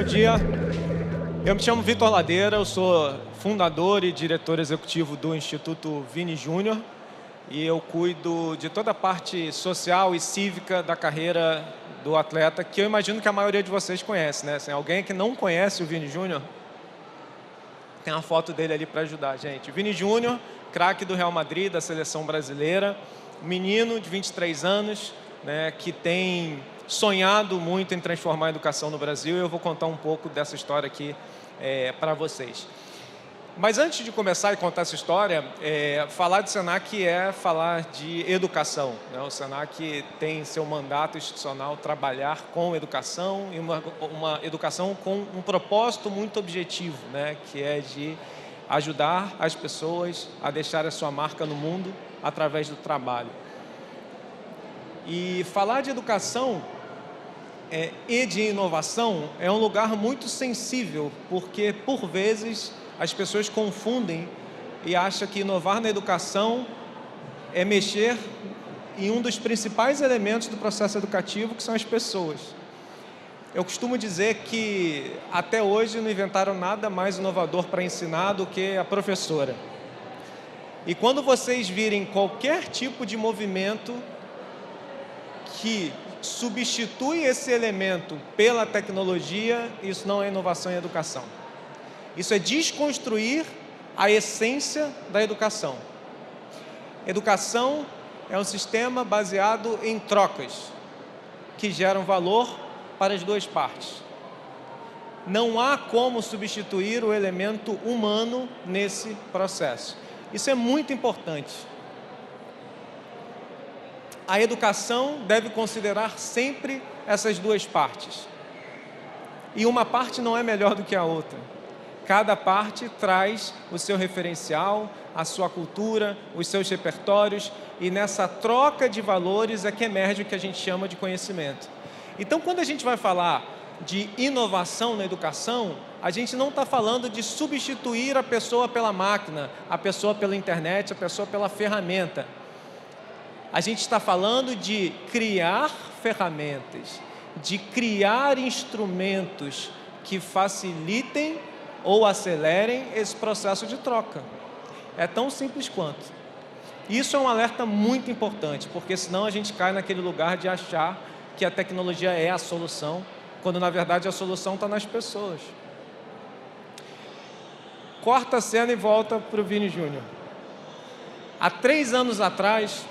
dia. Eu me chamo Vitor Ladeira, eu sou fundador e diretor executivo do Instituto Vini Júnior e eu cuido de toda a parte social e cívica da carreira do atleta, que eu imagino que a maioria de vocês conhece, né? Assim, alguém que não conhece o Vini Júnior, tem uma foto dele ali para ajudar a gente. Vini Júnior, craque do Real Madrid, da seleção brasileira, menino de 23 anos, né, que tem sonhado muito em transformar a educação no Brasil, e eu vou contar um pouco dessa história aqui para vocês. Mas antes de começar e contar essa história, falar de Senac é falar de educação, né? O Senac tem seu mandato institucional trabalhar com educação, e uma educação com um propósito muito objetivo, né? Que é de ajudar as pessoas a deixar a sua marca no mundo através do trabalho. E falar de educação e de inovação é um lugar muito sensível, porque, por vezes, as pessoas confundem e acham que inovar na educação é mexer em um dos principais elementos do processo educativo, que são as pessoas. Eu costumo dizer que, até hoje, não inventaram nada mais inovador para ensinar do que a professora. E quando vocês virem qualquer tipo de movimento que substitui esse elemento pela tecnologia, isso não é inovação em educação. Isso é desconstruir a essência da educação. Educação é um sistema baseado em trocas, que geram valor para as duas partes. Não há como substituir o elemento humano nesse processo. Isso é muito importante. A educação deve considerar sempre essas duas partes. E uma parte não é melhor do que a outra. Cada parte traz o seu referencial, a sua cultura, os seus repertórios, e nessa troca de valores é que emerge o que a gente chama de conhecimento. Então, quando a gente vai falar de inovação na educação, a gente não está falando de substituir a pessoa pela máquina, a pessoa pela internet, a pessoa pela ferramenta. A gente está falando de criar ferramentas, de criar instrumentos que facilitem ou acelerem esse processo de troca. É tão simples quanto. Isso é um alerta muito importante, porque senão a gente cai naquele lugar de achar que a tecnologia é a solução, quando na verdade a solução está nas pessoas. Corta a cena e volta para o Vini Júnior. Há 3 anos atrás,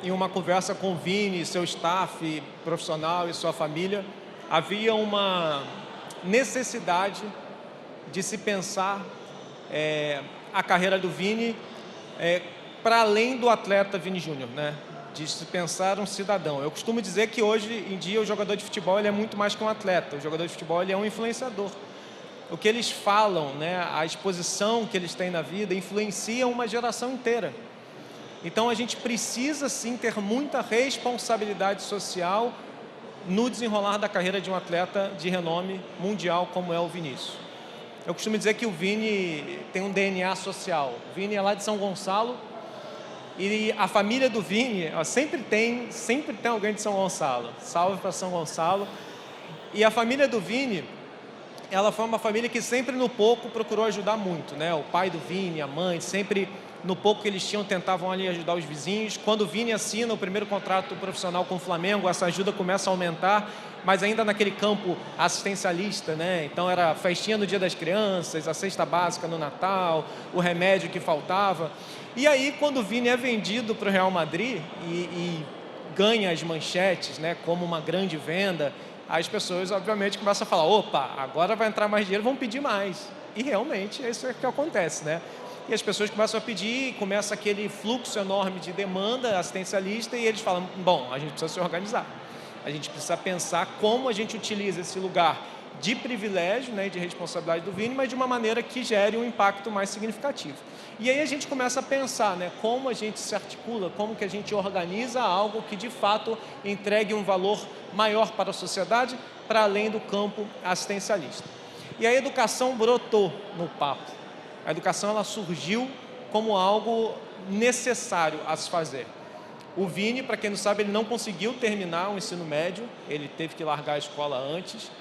em uma conversa com o Vini, seu staff profissional e sua família, havia uma necessidade de se pensar a carreira do Vini para além do atleta Vini Júnior, né? De se pensar um cidadão. Eu costumo dizer que hoje em dia o jogador de futebol ele é muito mais que um atleta. O jogador de futebol ele é um influenciador. O que eles falam, né, a exposição que eles têm na vida influencia uma geração inteira. Então a gente precisa sim ter muita responsabilidade social no desenrolar da carreira de um atleta de renome mundial como é o Vinícius. Eu costumo dizer que o Vini tem um DNA social. O Vini é lá de São Gonçalo e a família do Vini sempre tem alguém de São Gonçalo. Salve para São Gonçalo. E a família do Vini, ela foi uma família que sempre no pouco procurou ajudar muito, né? O pai do Vini, a mãe, sempre no pouco que eles tinham, tentavam ali ajudar os vizinhos. Quando o Vini assina o primeiro contrato profissional com o Flamengo, essa ajuda começa a aumentar, mas ainda naquele campo assistencialista, né? Então era festinha no Dia das Crianças, a cesta básica no Natal, o remédio que faltava. E aí, quando o Vini é vendido para o Real Madrid e ganha as manchetes, né, como uma grande venda, as pessoas, obviamente, começam a falar, opa, agora vai entrar mais dinheiro, vão pedir mais. E realmente, é isso que acontece, né? E as pessoas começam a pedir, começa aquele fluxo enorme de demanda assistencialista e eles falam, bom, a gente precisa se organizar. A gente precisa pensar como a gente utiliza esse lugar de privilégio, né, de responsabilidade do Vini, mas de uma maneira que gere um impacto mais significativo. E aí a gente começa a pensar, né, como a gente se articula, como que a gente organiza algo que de fato entregue um valor maior para a sociedade, para além do campo assistencialista. E a educação brotou no papo. A educação ela surgiu como algo necessário a se fazer. O Vini, para quem não sabe, ele não conseguiu terminar o ensino médio, ele teve que largar a escola antes,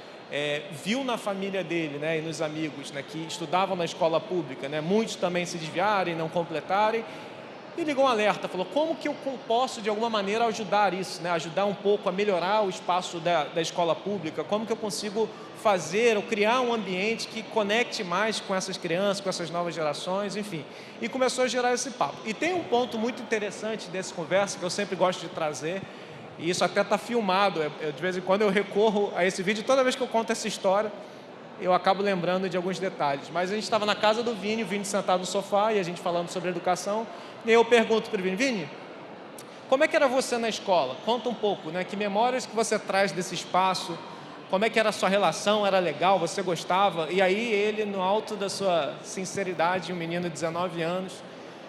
viu na família dele, né, e nos amigos, né, que estudavam na escola pública, né, muitos também se desviarem, não completarem, e ligou um alerta, falou, como que eu posso de alguma maneira ajudar isso, né, ajudar um pouco a melhorar o espaço da escola pública, como que eu consigo fazer ou criar um ambiente que conecte mais com essas crianças, com essas novas gerações, enfim. E começou a gerar esse papo. E tem um ponto muito interessante dessa conversa que eu sempre gosto de trazer, e isso até está filmado, de vez em quando eu recorro a esse vídeo, toda vez que eu conto essa história, eu acabo lembrando de alguns detalhes. Mas a gente estava na casa do Vini, o Vini sentado no sofá, e a gente falando sobre educação, e eu pergunto para o Vini, Vini, como é que era você na escola? Conta um pouco, né? Que memórias que você traz desse espaço? Como é que era a sua relação? Era legal? Você gostava? E aí ele, no alto da sua sinceridade, um menino de 19 anos,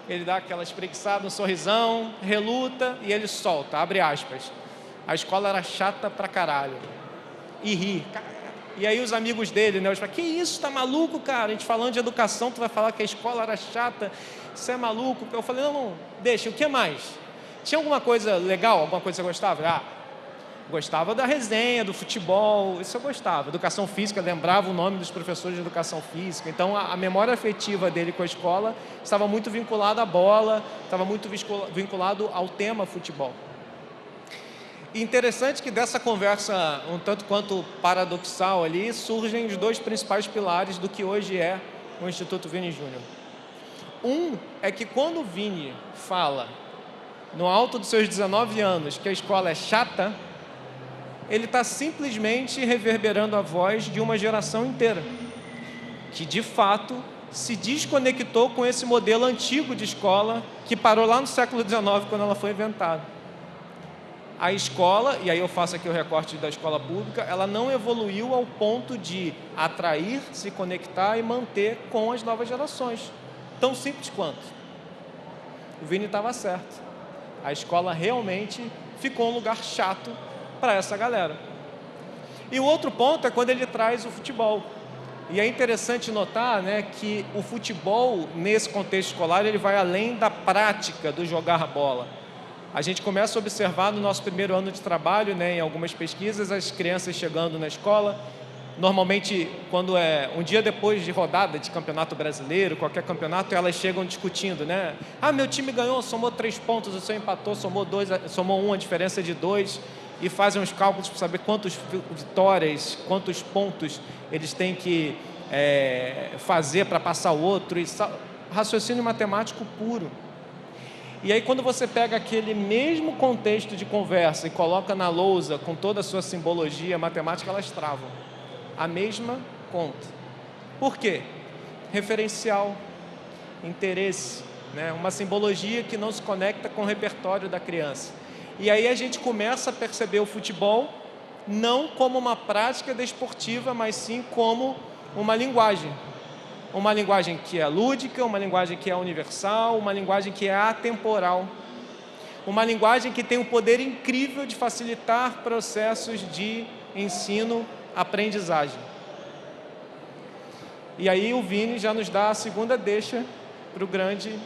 ele dá aquela espreguiçada, um sorrisão, reluta e ele solta, abre aspas. A escola era chata pra caralho. E ri. E aí os amigos dele, né? Eles falam, que isso, tá maluco, cara? A gente falando de educação, tu vai falar que a escola era chata, você é maluco? Eu falei, não, deixa, o que mais? Tinha alguma coisa legal? Alguma coisa que você gostava? Gostava da resenha, do futebol, isso eu gostava. Educação física, lembrava o nome dos professores de educação física. Então, a memória afetiva dele com a escola estava muito vinculada à bola, estava muito vinculado ao tema futebol. E interessante que dessa conversa, um tanto quanto paradoxal ali, surgem os dois principais pilares do que hoje é o Instituto Vini Júnior. Um é que quando o Vini fala, no alto dos seus 19 anos, que a escola é chata, ele está simplesmente reverberando a voz de uma geração inteira, que de fato se desconectou com esse modelo antigo de escola que parou lá no século XIX, quando ela foi inventada. A escola, e aí eu faço aqui o recorte da escola pública, ela não evoluiu ao ponto de atrair, se conectar e manter com as novas gerações. Tão simples quanto. O Vini estava certo. A escola realmente ficou um lugar chato para essa galera. E o outro ponto é quando ele traz o futebol. E é interessante notar, né, que o futebol, nesse contexto escolar, ele vai além da prática do jogar bola. A gente começa a observar no nosso primeiro ano de trabalho, né, em algumas pesquisas, as crianças chegando na escola, normalmente, quando é um dia depois de rodada de campeonato brasileiro, qualquer campeonato, elas chegam discutindo, né? Meu time ganhou, somou 3 pontos, o seu empatou, somou 1, a diferença de 2, e fazem os cálculos para saber quantas vitórias, quantos pontos eles têm que fazer para passar o outro, e raciocínio matemático puro. E aí, quando você pega aquele mesmo contexto de conversa e coloca na lousa com toda a sua simbologia matemática, elas travam a mesma conta. Por quê? Referencial, interesse, né? Uma simbologia que não se conecta com o repertório da criança. E aí a gente começa a perceber o futebol não como uma prática desportiva, mas sim como uma linguagem. Uma linguagem que é lúdica, uma linguagem que é universal, uma linguagem que é atemporal. Uma linguagem que tem o poder incrível de facilitar processos de ensino-aprendizagem. E aí o Vini já nos dá a segunda deixa para o grande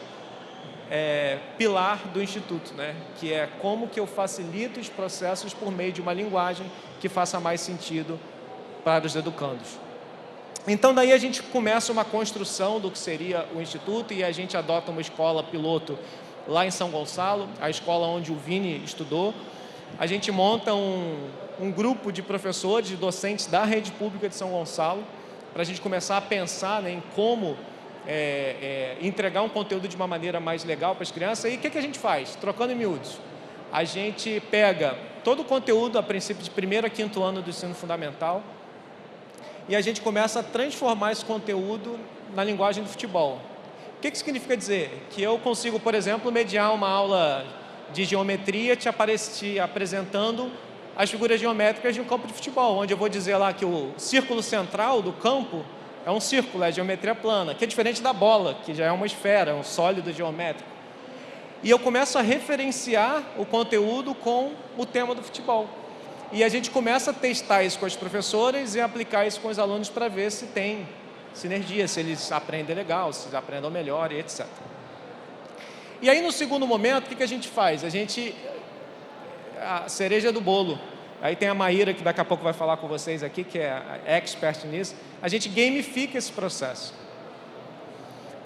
pilar do Instituto, né? Que é como que eu facilito os processos por meio de uma linguagem que faça mais sentido para os educandos. Então, daí a gente começa uma construção do que seria o Instituto e a gente adota uma escola piloto lá em São Gonçalo, a escola onde o Vini estudou. A gente monta um grupo de professores, de docentes da rede pública de São Gonçalo, para a gente começar a pensar, né, em como entregar um conteúdo de uma maneira mais legal para as crianças. E o que a gente faz? Trocando em miúdos. A gente pega todo o conteúdo, a princípio, de 1º a 5º ano do ensino fundamental, e a gente começa a transformar esse conteúdo na linguagem do futebol. O que significa dizer? Que eu consigo, por exemplo, mediar uma aula de geometria te apresentando as figuras geométricas de um campo de futebol, onde eu vou dizer lá que o círculo central do campo é um círculo, é geometria plana, que é diferente da bola, que já é uma esfera, é um sólido geométrico. E eu começo a referenciar o conteúdo com o tema do futebol. E a gente começa a testar isso com as professoras e aplicar isso com os alunos para ver se tem sinergia, se eles aprendem legal, se eles aprendem melhor e etc. E aí, no segundo momento, o que a gente faz? A cereja do bolo Aí tem a Maíra, que daqui a pouco vai falar com vocês aqui, que é expert nisso. A gente gamifica esse processo.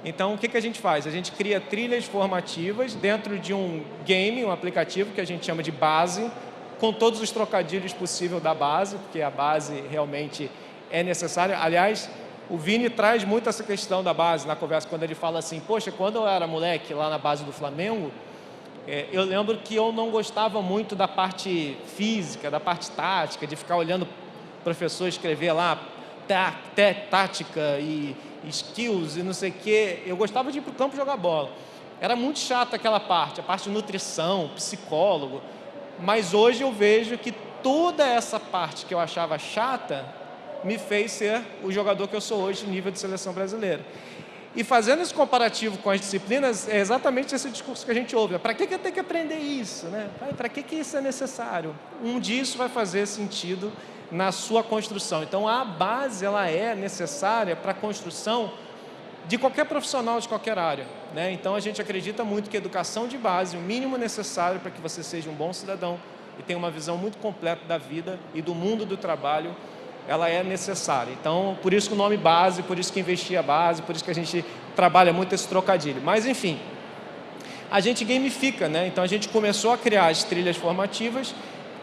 Então, o que a gente faz? A gente cria trilhas formativas dentro de um game, um aplicativo que a gente chama de base, com todos os trocadilhos possíveis da base, porque a base realmente é necessária. Aliás, o Vini traz muito essa questão da base na conversa, quando ele fala assim, poxa, quando eu era moleque lá na base do Flamengo, eu lembro que eu não gostava muito da parte física, da parte tática, de ficar olhando o professor escrever lá tática e skills e não sei o quê. Eu gostava de ir para o campo jogar bola. Era muito chato aquela parte, a parte de nutrição, psicólogo. Mas hoje eu vejo que toda essa parte que eu achava chata me fez ser o jogador que eu sou hoje, nível de seleção brasileira. E fazendo esse comparativo com as disciplinas, é exatamente esse discurso que a gente ouve. Para que eu tenho que aprender isso? Né? Para que isso é necessário? Um dia isso vai fazer sentido na sua construção. Então, a base ela é necessária para a construção de qualquer profissional de qualquer área. Né? Então, a gente acredita muito que a educação de base, o mínimo necessário para que você seja um bom cidadão e tenha uma visão muito completa da vida e do mundo do trabalho, ela é necessária. Então, por isso que o nome base, por isso que investir a base, por isso que a gente trabalha muito esse trocadilho. Mas, enfim, a gente gamifica, né? Então, a gente começou a criar as trilhas formativas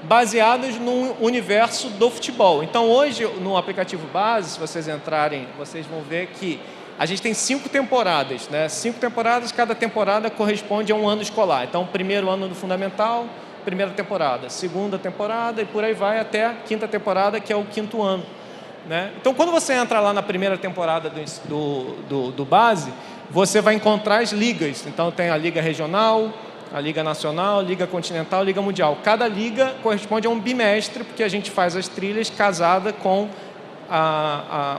baseadas no universo do futebol. Então, hoje, no aplicativo base, se vocês entrarem, vocês vão ver que a gente tem 5 temporadas, né? 5 temporadas, cada temporada corresponde a um ano escolar. Então, primeiro ano do fundamental, primeira temporada, segunda temporada e por aí vai até a quinta temporada, que é o 5º ano. Né? Então, quando você entra lá na primeira temporada do base, você vai encontrar as ligas. Então, tem a Liga Regional, a Liga Nacional, a Liga Continental, a Liga Mundial. Cada liga corresponde a um bimestre, porque a gente faz as trilhas casada com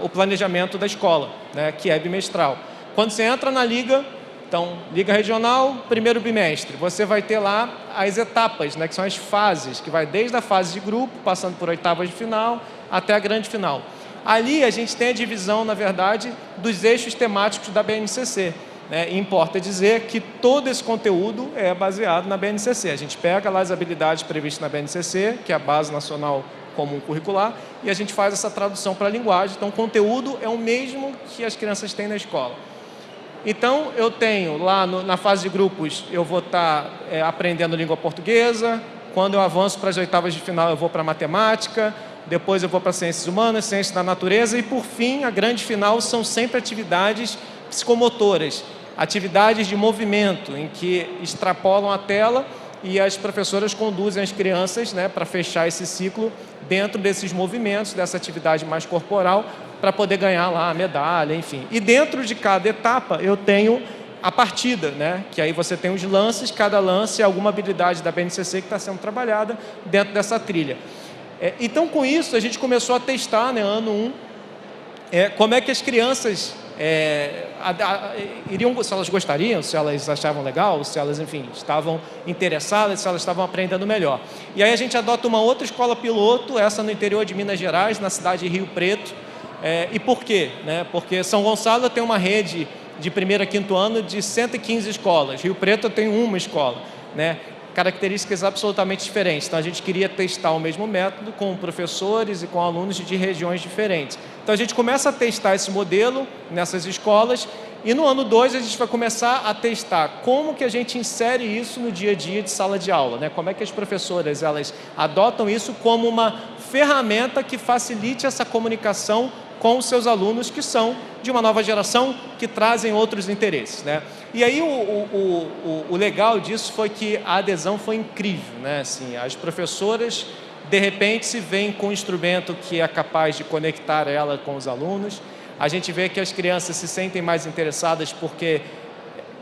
o planejamento da escola, né? Que é bimestral. Quando você entra na liga, então, Liga Regional, primeiro bimestre, você vai ter lá as etapas, né, que são as fases, que vai desde a fase de grupo, passando por oitavas de final, até a grande final. Ali a gente tem a divisão, na verdade, dos eixos temáticos da BNCC. Né? E importa dizer que todo esse conteúdo é baseado na BNCC. A gente pega lá as habilidades previstas na BNCC, que é a Base Nacional Comum Curricular, e a gente faz essa tradução para a linguagem. Então, o conteúdo é o mesmo que as crianças têm na escola. Então, eu tenho lá na fase de grupos, eu vou estar aprendendo língua portuguesa. Quando eu avanço para as oitavas de final, eu vou para matemática. Depois eu vou para ciências humanas, ciências da natureza. E, por fim, a grande final são sempre atividades psicomotoras. Atividades de movimento, em que extrapolam a tela e as professoras conduzem as crianças, né, para fechar esse ciclo dentro desses movimentos, dessa atividade mais corporal, para poder ganhar lá a medalha, enfim. E dentro de cada etapa eu tenho a partida, né? Que aí você tem os lances, cada lance é alguma habilidade da BNCC que está sendo trabalhada dentro dessa trilha. Então, com isso, a gente começou a testar, né, ano 1, como é que as crianças iriam, se elas gostariam, se elas achavam legal, se elas, enfim, estavam interessadas, se elas estavam aprendendo melhor. E aí a gente adota uma outra escola piloto, essa no interior de Minas Gerais, na cidade de Rio Preto. E por quê? Né? Porque São Gonçalo tem uma rede de primeiro a 5º ano de 115 escolas. Rio Preto tem uma escola, né? Características absolutamente diferentes. Então, a gente queria testar o mesmo método com professores e com alunos de regiões diferentes. Então, a gente começa a testar esse modelo nessas escolas e no ano 2 a gente vai começar a testar como que a gente insere isso no dia a dia de sala de aula, né? Como é que as professoras elas adotam isso como uma ferramenta que facilite essa comunicação com os seus alunos, que são de uma nova geração, que trazem outros interesses, né? E aí o legal disso foi que a adesão foi incrível, né? Assim, as professoras, de repente, se veem com um instrumento que é capaz de conectar ela com os alunos. A gente vê que as crianças se sentem mais interessadas porque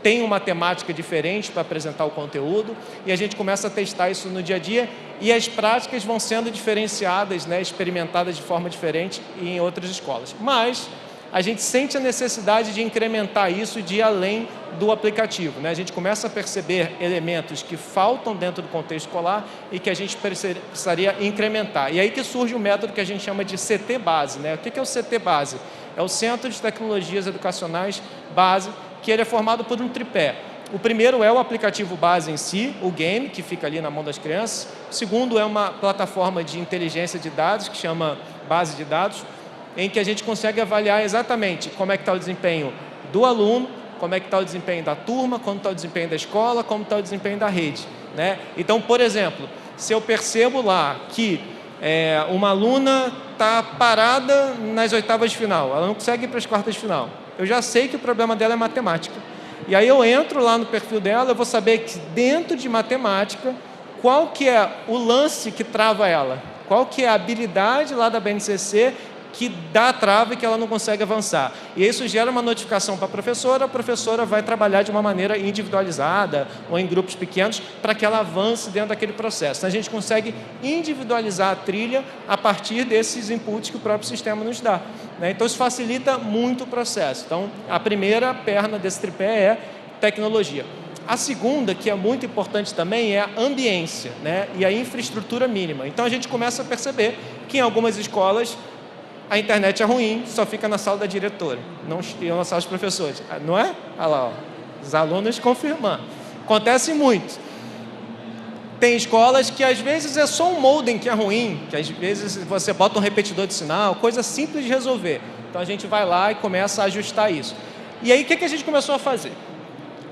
tem uma temática diferente para apresentar o conteúdo, e a gente começa a testar isso no dia a dia, e as práticas vão sendo diferenciadas, né, experimentadas de forma diferente em outras escolas. Mas a gente sente a necessidade de incrementar isso e de ir além do aplicativo, né? A gente começa a perceber elementos que faltam dentro do contexto escolar e que a gente precisaria incrementar. E aí que surge o método que a gente chama de CT Base, né? O que é o CT Base? É o Centro de Tecnologias Educacionais Base, que ele é formado por um tripé. O primeiro é o aplicativo base em si, o game, que fica ali na mão das crianças. O segundo é uma plataforma de inteligência de dados, que chama base de dados, em que a gente consegue avaliar exatamente como é que está o desempenho do aluno, como é que está o desempenho da turma, como está o desempenho da escola, como está o desempenho da rede, né? Então, por exemplo, se eu percebo lá que uma aluna está parada nas oitavas de final, ela não consegue ir para as quartas de final, eu já sei que o problema dela é matemática. E aí eu entro lá no perfil dela, eu vou saber que dentro de matemática, qual que é o lance que trava ela, qual que é a habilidade lá da BNCC que dá a trava e que ela não consegue avançar. E isso gera uma notificação para a professora vai trabalhar de uma maneira individualizada ou em grupos pequenos para que ela avance dentro daquele processo. Então, a gente consegue individualizar a trilha a partir desses inputs que o próprio sistema nos dá, né? Então, isso facilita muito o processo. Então, a primeira perna desse tripé é tecnologia. A segunda, que é muito importante também, é a ambiência, né? E a infraestrutura mínima. Então, a gente começa a perceber que em algumas escolas a internet é ruim, só fica na sala da diretora, não na sala dos professores. Não é? Olha lá, ó, os alunos confirmando. Acontece muito. Tem escolas que às vezes é só um modem que é ruim, que às vezes você bota um repetidor de sinal, coisa simples de resolver. Então a gente vai lá e começa a ajustar isso. E aí o que a gente começou a fazer?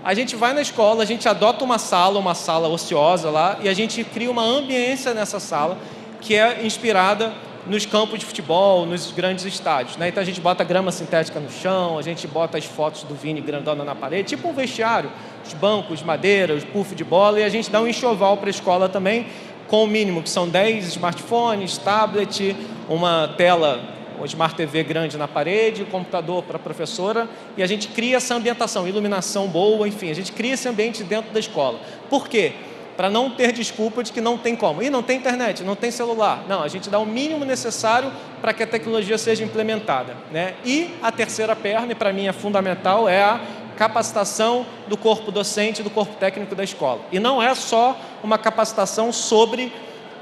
A gente vai na escola, a gente adota uma sala ociosa lá, e a gente cria uma ambiência nessa sala que é inspirada nos campos de futebol, nos grandes estádios, né? Então a gente bota grama sintética no chão, a gente bota as fotos do Vini grandona na parede, tipo um vestiário, os bancos, madeira, os puff de bola, e a gente dá um enxoval para a escola também, com o mínimo, que são 10 smartphones, tablet, uma tela, uma Smart TV grande na parede, computador para a professora, e a gente cria essa ambientação, iluminação boa, enfim, a gente cria esse ambiente dentro da escola. Por quê? Para não ter desculpa de que não tem como. E não tem internet, não tem celular. Não, a gente dá o mínimo necessário para que a tecnologia seja implementada, né? E a terceira perna, e para mim é fundamental, é a capacitação do corpo docente, do corpo técnico da escola. E não é só uma capacitação sobre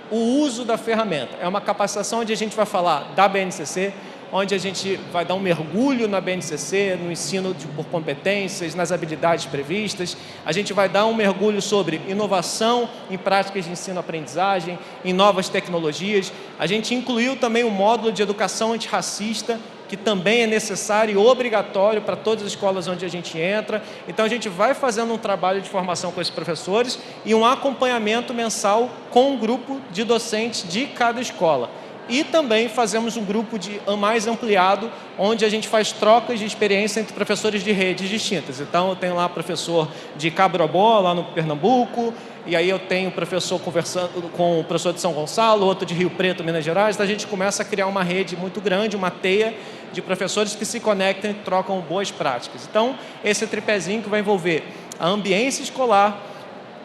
o uso da ferramenta. É uma capacitação onde a gente vai falar da BNCC, onde a gente vai dar um mergulho na BNCC, no ensino por competências, nas habilidades previstas. A gente vai dar um mergulho sobre inovação em práticas de ensino-aprendizagem, em novas tecnologias. A gente incluiu também um módulo de educação antirracista, que também é necessário e obrigatório para todas as escolas onde a gente entra. Então, a gente vai fazendo um trabalho de formação com esses professores e um acompanhamento mensal com um grupo de docentes de cada escola. E também fazemos um grupo mais ampliado, onde a gente faz trocas de experiência entre professores de redes distintas. Então, eu tenho lá professor de Cabrobó, lá no Pernambuco, e aí eu tenho professor conversando com o professor de São Gonçalo, outro de Rio Preto, Minas Gerais. Então, a gente começa a criar uma rede muito grande, uma teia de professores que se conectam e trocam boas práticas. Então, esse tripézinho que vai envolver a ambiência escolar,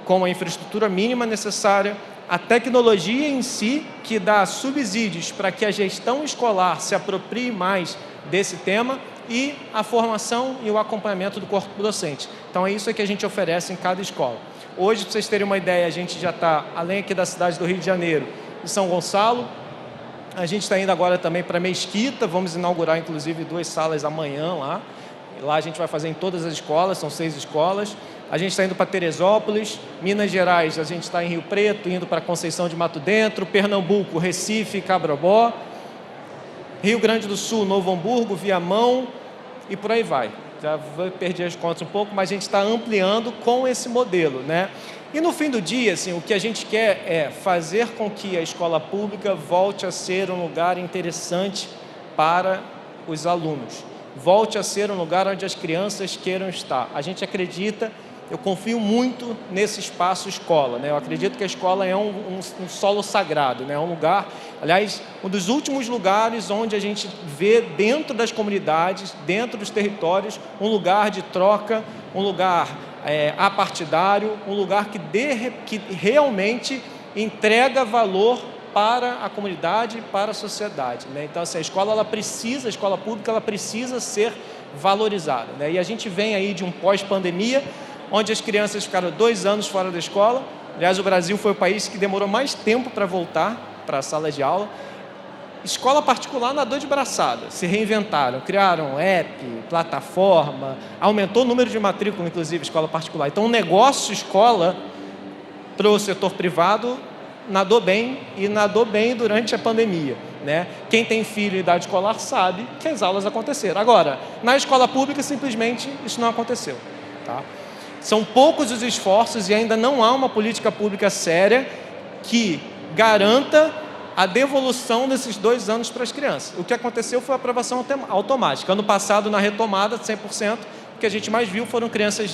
com a infraestrutura mínima necessária, a tecnologia em si, que dá subsídios para que a gestão escolar se aproprie mais desse tema, e a formação e o acompanhamento do corpo docente. Então, é isso que a gente oferece em cada escola. Hoje, para vocês terem uma ideia, a gente já está, além aqui da cidade do Rio de Janeiro, em São Gonçalo. A gente está indo agora também para Mesquita, vamos inaugurar, inclusive, 2 salas amanhã lá. E lá a gente vai fazer em todas as escolas, são 6 escolas. A gente está indo para Teresópolis, Minas Gerais, a gente está em Rio Preto, indo para Conceição de Mato Dentro, Pernambuco, Recife, Cabrobó, Rio Grande do Sul, Novo Hamburgo, Viamão e por aí vai. Já perdi as contas um pouco, mas a gente está ampliando com esse modelo, né? E no fim do dia, assim, o que a gente quer é fazer com que a escola pública volte a ser um lugar interessante para os alunos, volte a ser um lugar onde as crianças queiram estar. A gente acredita, eu confio muito nesse espaço escola, né? Eu acredito que a escola é um solo sagrado, né? É um lugar, aliás, um dos últimos lugares onde a gente vê dentro das comunidades, dentro dos territórios, um lugar de troca, um lugar apartidário, um lugar que realmente entrega valor para a comunidade e para a sociedade, né? Então, assim, a escola pública, ela precisa ser valorizada, né? E a gente vem aí de um pós-pandemia, onde as crianças ficaram 2 anos fora da escola. Aliás, o Brasil foi o país que demorou mais tempo para voltar para a sala de aula. Escola particular nadou de braçada, se reinventaram, criaram app, plataforma, aumentou o número de matrícula, inclusive, escola particular. Então, o negócio escola para o setor privado nadou bem e nadou bem durante a pandemia, né? Quem tem filho em idade escolar sabe que as aulas aconteceram. Agora, na escola pública, simplesmente, isso não aconteceu. Tá? São poucos os esforços e ainda não há uma política pública séria que garanta a devolução desses 2 anos para as crianças. O que aconteceu foi a aprovação automática. Ano passado, na retomada, 100%, o que a gente mais viu foram crianças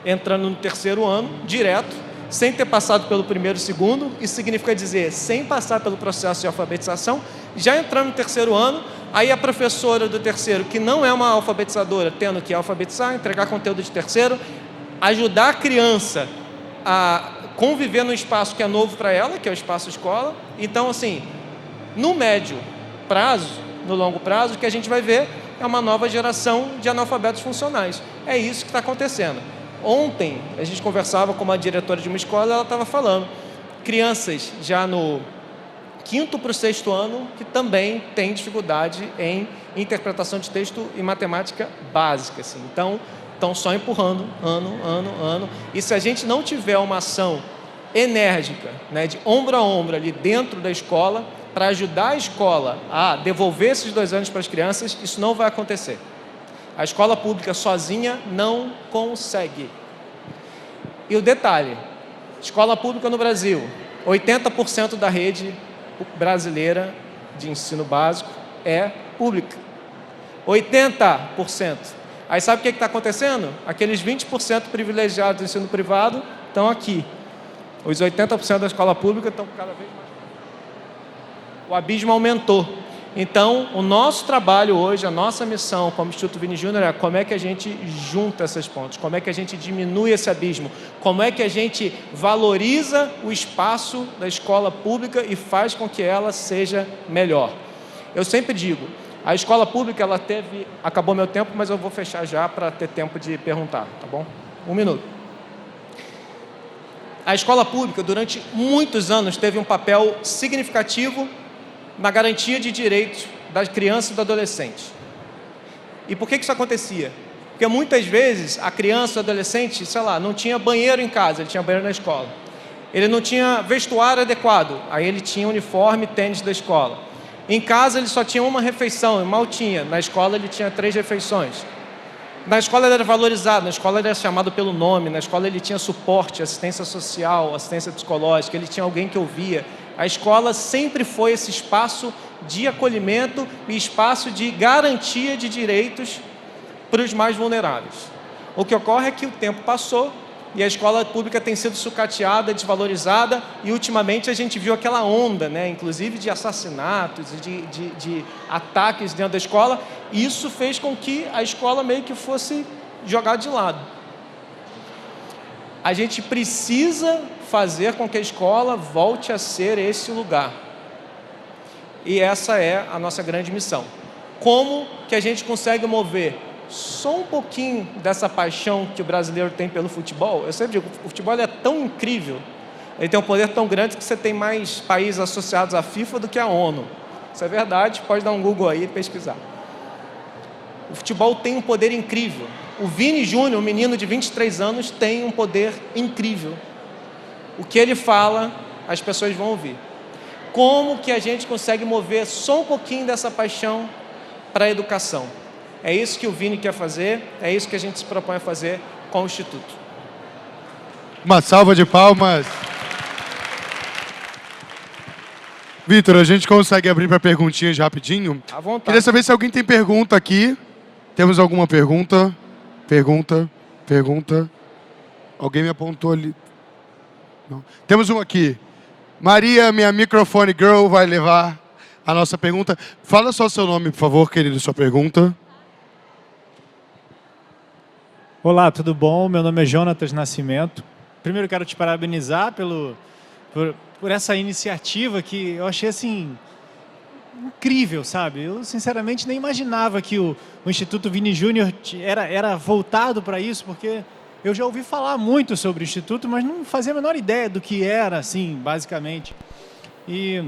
entrando no 3º ano, direto, sem ter passado pelo 1º e 2º, isso significa dizer, sem passar pelo processo de alfabetização, já entrando no 3º ano, aí a professora do 3º, que não é uma alfabetizadora, tendo que alfabetizar, entregar conteúdo de 3º, ajudar a criança a conviver num espaço que é novo para ela, que é o espaço escola. Então, assim, no médio prazo, no longo prazo, o que a gente vai ver é uma nova geração de analfabetos funcionais. É isso que está acontecendo. Ontem, a gente conversava com uma diretora de uma escola, ela estava falando, crianças já no 5º para o 6º ano, que também têm dificuldade em interpretação de texto e matemática básica. Assim. Então, estão só empurrando, ano. E se a gente não tiver uma ação enérgica, né, de ombro a ombro ali dentro da escola, para ajudar a escola a devolver esses 2 anos para as crianças, isso não vai acontecer. A escola pública sozinha não consegue. E o detalhe, escola pública no Brasil, 80% da rede brasileira de ensino básico é pública. 80%. Aí sabe o que está acontecendo? Aqueles 20% privilegiados do ensino privado estão aqui. Os 80% da escola pública estão cada vez mais. O abismo aumentou. Então, o nosso trabalho hoje, a nossa missão como Instituto Vini Júnior é como é que a gente junta essas pontes, como é que a gente diminui esse abismo, como é que a gente valoriza o espaço da escola pública e faz com que ela seja melhor. Eu sempre digo, a escola pública, ela teve... Acabou meu tempo, mas eu vou fechar já para ter tempo de perguntar, tá bom? 1 minuto. A escola pública, durante muitos anos, teve um papel significativo na garantia de direitos das crianças e do adolescente. E por que isso acontecia? Porque muitas vezes a criança ou adolescente, sei lá, não tinha banheiro em casa, ele tinha banheiro na escola. Ele não tinha vestuário adequado, aí ele tinha uniforme e tênis da escola. Em casa ele só tinha uma refeição, e mal tinha. Na escola ele tinha 3 refeições. Na escola ele era valorizado, na escola ele era chamado pelo nome, na escola ele tinha suporte, assistência social, assistência psicológica, ele tinha alguém que ouvia. A escola sempre foi esse espaço de acolhimento e espaço de garantia de direitos para os mais vulneráveis. O que ocorre é que o tempo passou e a escola pública tem sido sucateada, desvalorizada, e ultimamente a gente viu aquela onda, né, inclusive de assassinatos, de ataques dentro da escola, e isso fez com que a escola meio que fosse jogada de lado. A gente precisa fazer com que a escola volte a ser esse lugar. E essa é a nossa grande missão. Como que a gente consegue mover só um pouquinho dessa paixão que o brasileiro tem pelo futebol? Eu sempre digo, o futebol é tão incrível, ele tem um poder tão grande que você tem mais países associados à FIFA do que à ONU. Isso é verdade, pode dar um Google aí e pesquisar. O futebol tem um poder incrível. O Vini Júnior, um menino de 23 anos, tem um poder incrível. O que ele fala, as pessoas vão ouvir. Como que a gente consegue mover só um pouquinho dessa paixão para a educação? É isso que o Vini quer fazer, é isso que a gente se propõe a fazer com o Instituto. Uma salva de palmas. Vitor, a gente consegue abrir para perguntinhas rapidinho? À vontade. Queria saber se alguém tem pergunta aqui. Temos alguma pergunta? Pergunta. Alguém me apontou ali. Não. Temos uma aqui. Maria, minha microfone girl, vai levar a nossa pergunta. Fala só seu nome, por favor, querido, sua pergunta. Olá, tudo bom? Meu nome é Jonatas Nascimento. Primeiro quero te parabenizar por essa iniciativa que eu achei assim incrível, sabe? Eu sinceramente nem imaginava que o Instituto Vini Júnior era voltado para isso, porque eu já ouvi falar muito sobre o Instituto, mas não fazia a menor ideia do que era, assim, basicamente. E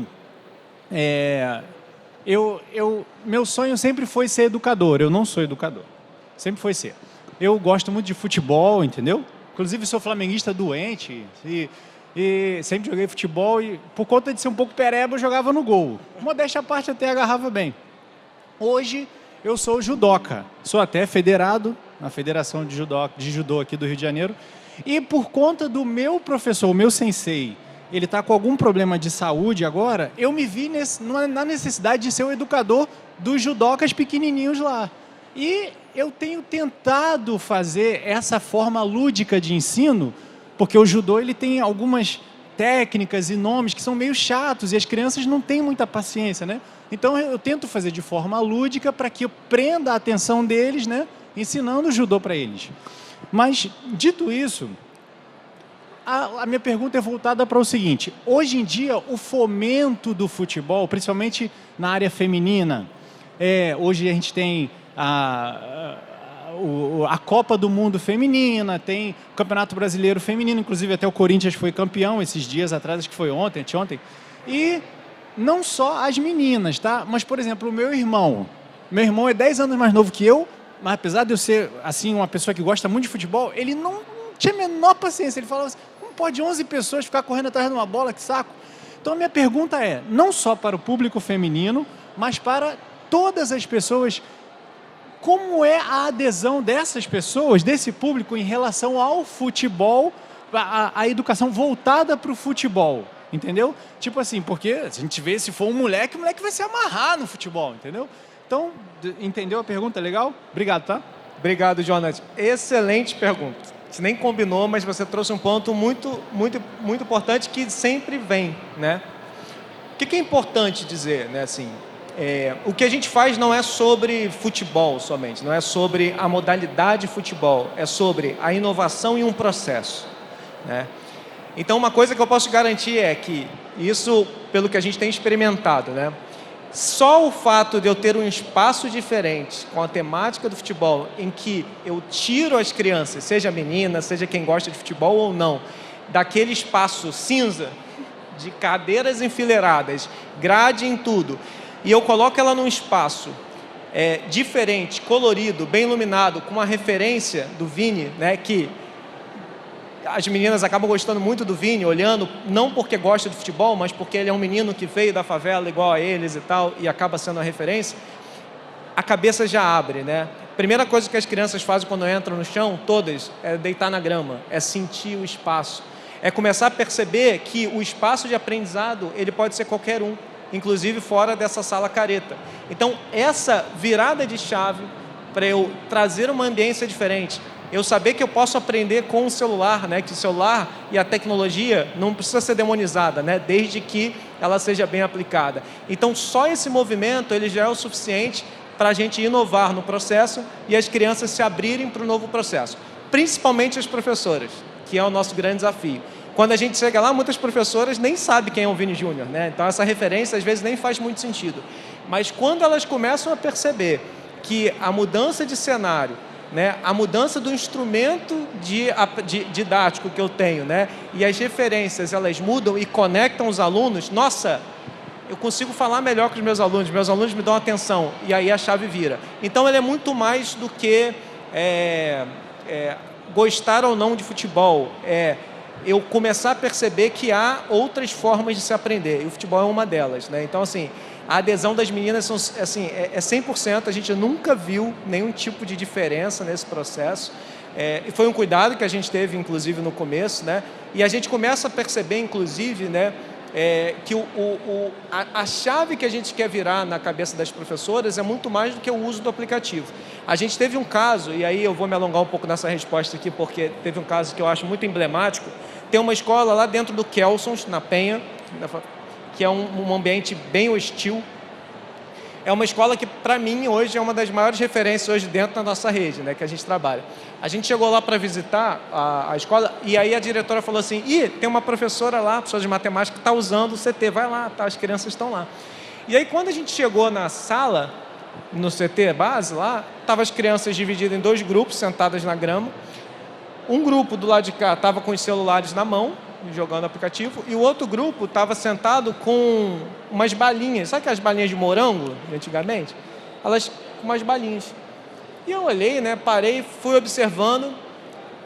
Meu sonho sempre foi ser educador. Eu não sou educador. Sempre foi ser. Eu gosto muito de futebol, entendeu? Inclusive, sou flamenguista doente e sempre joguei futebol e, por conta de ser um pouco pereba, eu jogava no gol. Modéstia à parte, até agarrava bem. Hoje, eu sou judoca. Sou até federado na Federação de Judô aqui do Rio de Janeiro. E por conta do meu professor, o meu sensei, ele está com algum problema de saúde agora, eu me vi na necessidade de ser o educador dos judocas pequenininhos lá. E eu tenho tentado fazer essa forma lúdica de ensino, porque o judô ele tem algumas técnicas e nomes que são meio chatos e as crianças não têm muita paciência, né? Então eu tento fazer de forma lúdica para que eu prenda a atenção deles, né? Ensinando o judô para eles. Mas, dito isso, a minha pergunta é voltada para o seguinte: hoje em dia, o fomento do futebol, principalmente na área feminina, hoje a gente tem a Copa do Mundo feminina, tem o Campeonato Brasileiro feminino, inclusive até o Corinthians foi campeão esses dias atrás, acho que foi ontem, e não só as meninas, tá? Mas, por exemplo, o meu irmão é 10 anos mais novo que eu, mas apesar de eu ser assim, uma pessoa que gosta muito de futebol, ele não tinha a menor paciência. Ele falava assim: como pode 11 pessoas ficar correndo atrás de uma bola, que saco? Então a minha pergunta é, não só para o público feminino, mas para todas as pessoas, como é a adesão dessas pessoas, desse público, em relação ao futebol, a educação voltada para o futebol, entendeu? Tipo assim, porque a gente vê, se for um moleque, o moleque vai se amarrar no futebol, entendeu? Então, entendeu a pergunta? Legal? Obrigado, tá? Obrigado, Jonas. Excelente pergunta. Você nem combinou, mas você trouxe um ponto muito, muito, muito importante que sempre vem, né? O que é importante dizer, né? Assim, o que a gente faz não é sobre futebol somente, não é sobre a modalidade futebol, é sobre a inovação e um processo, né? Então, uma coisa que eu posso garantir é que isso, pelo que a gente tem experimentado, né? Só o fato de eu ter um espaço diferente com a temática do futebol, em que eu tiro as crianças, seja menina, seja quem gosta de futebol ou não, daquele espaço cinza, de cadeiras enfileiradas, grade em tudo, e eu coloco ela num espaço diferente, colorido, bem iluminado, com uma referência do Vini, né, que as meninas acabam gostando muito do Vini, olhando, não porque gosta de futebol, mas porque ele é um menino que veio da favela igual a eles e tal, e acaba sendo a referência, a cabeça já abre, né? Primeira coisa que as crianças fazem quando entram no chão, todas, é deitar na grama, é sentir o espaço, é começar a perceber que o espaço de aprendizado, ele pode ser qualquer um, inclusive fora dessa sala careta. Então, essa virada de chave para eu trazer uma ambiência diferente, eu saber que eu posso aprender com o celular, né? Que o celular e a tecnologia não precisa ser demonizada, né? Desde que ela seja bem aplicada. Então, só esse movimento ele já é o suficiente para a gente inovar no processo e as crianças se abrirem para o novo processo. Principalmente as professoras, que é o nosso grande desafio. Quando a gente chega lá, muitas professoras nem sabem quem é o Vini Júnior, né? Então, essa referência, às vezes, nem faz muito sentido. Mas, quando elas começam a perceber que a mudança de cenário, né, a mudança do instrumento didático que eu tenho, né, e as referências, elas mudam e conectam os alunos, nossa, eu consigo falar melhor com os meus alunos me dão atenção, e aí a chave vira. Então, ele é muito mais do que gostar ou não de futebol, eu começar a perceber que há outras formas de se aprender, e o futebol é uma delas, né? Então, assim, a adesão das meninas é 100%, a gente nunca viu nenhum tipo de diferença nesse processo. E foi um cuidado que a gente teve, inclusive, no começo, né? E a gente começa a perceber, inclusive, né, que a chave que a gente quer virar na cabeça das professoras é muito mais do que o uso do aplicativo. A gente teve um caso, e aí eu vou me alongar um pouco nessa resposta aqui, porque teve um caso que eu acho muito emblemático. Tem uma escola lá dentro do Kelsons, na Penha, que é um ambiente bem hostil. É uma escola que, para mim, hoje é uma das maiores referências hoje dentro da nossa rede, né, que a gente trabalha. A gente chegou lá para visitar a escola e aí a diretora falou assim: tem uma professora lá, professora de matemática, que está usando o CT, vai lá, tá, as crianças estão lá. E aí, quando a gente chegou na sala, no CT base lá, estavam as crianças divididas em 2 grupos, sentadas na grama. Um grupo do lado de cá estava com os celulares na mão, jogando aplicativo, e o outro grupo estava sentado com umas balinhas. Sabe aquelas balinhas de morango, de antigamente? Elas com umas balinhas. E eu olhei, né, parei, fui observando.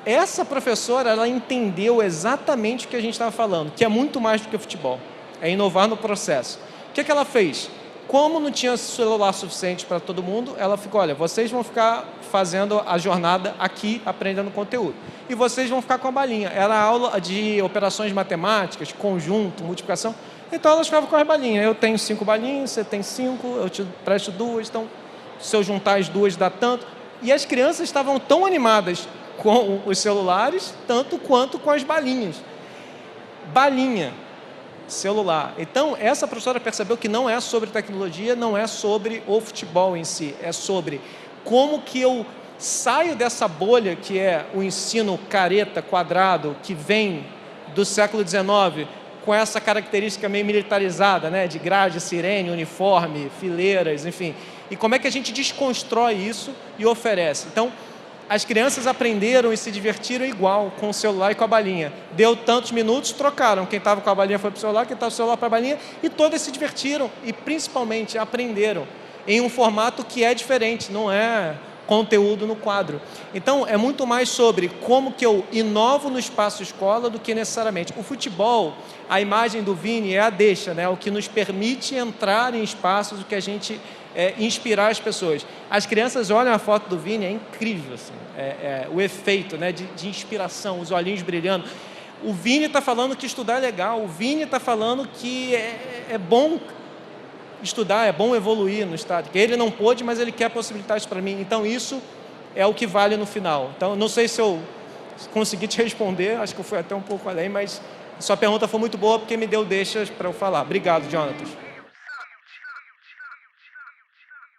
Essa professora, ela entendeu exatamente o que a gente estava falando, que é muito mais do que futebol. É inovar no processo. O que ela fez? Como não tinha celular suficiente para todo mundo, ela ficou, olha, vocês vão ficar fazendo a jornada aqui, aprendendo conteúdo. E vocês vão ficar com a balinha. Era aula de operações matemáticas, conjunto, multiplicação. Então, elas ficavam com as balinhas. Eu tenho 5 balinhas, você tem 5, eu te presto 2. Então, se eu juntar as 2, dá tanto. E as crianças estavam tão animadas com os celulares, tanto quanto com as balinhas. Balinha. Celular. Então, essa professora percebeu que não é sobre tecnologia, não é sobre o futebol em si, é sobre como que eu saio dessa bolha que é o ensino careta, quadrado, que vem do século XIX, com essa característica meio militarizada, né, de grade, sirene, uniforme, fileiras, enfim. E como é que a gente desconstrói isso e oferece? Então, as crianças aprenderam e se divertiram igual com o celular e com a balinha. Deu tantos minutos, trocaram. Quem estava com a balinha foi para o celular, quem estava com o celular para a balinha, e todas se divertiram e, principalmente, aprenderam em um formato que é diferente, não é conteúdo no quadro. Então, é muito mais sobre como que eu inovo no espaço escola do que necessariamente. O futebol, a imagem do Vini é a deixa, né? O que nos permite entrar em espaços, o que a gente inspirar as pessoas. As crianças olham a foto do Vini, é incrível, assim, o efeito, né, de inspiração, os olhinhos brilhando. O Vini está falando que estudar é legal, o Vini está falando que é bom estudar, é bom evoluir no estado. Que ele não pôde, mas ele quer possibilitar isso para mim. Então, isso é o que vale no final. Então, não sei se eu consegui te responder, acho que eu fui até um pouco além, mas sua pergunta foi muito boa porque me deu deixas para eu falar. Obrigado, Jonatas.